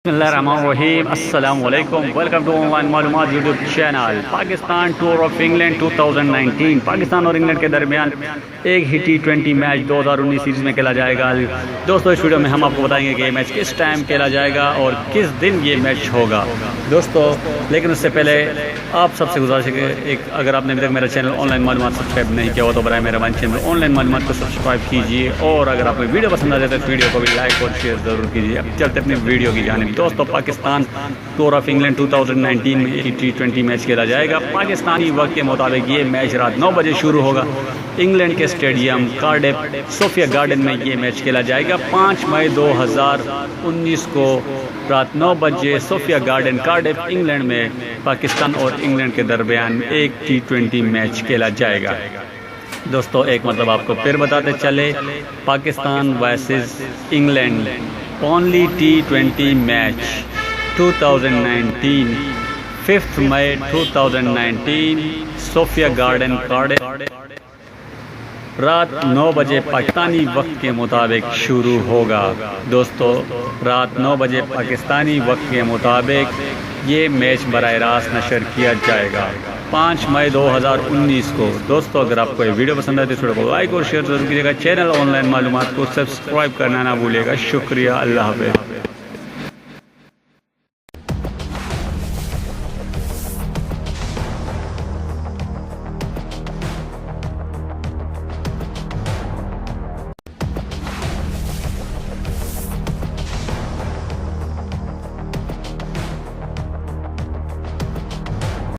बिस्मिल्लाहिर्रहमानिर्रहीम अस्सलाम वालेकुम। वेलकम टू ऑनलाइन मालूमात YouTube channel. Pakistan tour of England 2019 Pakistan और इंग्लैंड के दरमियान एक ही T20 मैच 2019 सीरीज़ में खेला जाएगा। दोस्तों इस वीडियो में हम आपको बताएंगे कि ये मैच किस टाइम खेला जाएगा और किस दिन ये मैच होगा दोस्तों। लेकिन उससे पहले आप सबसे गुजारिश है कि एक अगर आपने अभी तक मेरा चैनल ऑनलाइन मालूमात सब्सक्राइब नहीं किया हो तो बराए मेहरबानी चैनल ऑनलाइन मालूमात को सब्सक्राइब कीजिए, और अगर आपको वीडियो पसंद आ जाए तो वीडियो को भी लाइक और शेयर ज़रूर कीजिए। अब चलते अपनी वीडियो की जानिब। दोस्तों पाकिस्तान टूर ऑफ इंग्लैंड 2019 में T20 मैच खेला जाएगा। पाकिस्तानी वक्त के मुताबिक ये मैच रात 9 बजे शुरू होगा। इंग्लैंड के स्टेडियम कार्डिफ सोफिया गार्डन में ये मैच खेला जाएगा। 5 मई 2019 को रात 9 बजे सोफिया गार्डन कार्डिफ इंग्लैंड में पाकिस्तान और इंग्लैंड के दरमियान एक T20 मैच खेला जाएगा। दोस्तों एक मतलब आपको फिर बताते चले, Pakistan versus England only T20 match 2019 5 मई 2019 सोफिया गार्डन कार्डिफ रात 9 बजे पाकिस्तानी वक्त के मुताबिक शुरू होगा। दोस्तों रात 9 बजे पाकिस्तानी वक्त के मुताबिक ये मैच बराह रास्त नशर किया जाएगा 5 मई 2019 को। दोस्तों अगर आपको ये वीडियो पसंद आए तो वीडियो को लाइक और शेयर जरूर कीजिएगा। चैनल ऑनलाइन मालूमात को सब्सक्राइब करना ना भूलिएगा। शुक्रिया, अल्लाह हाफ़िज़।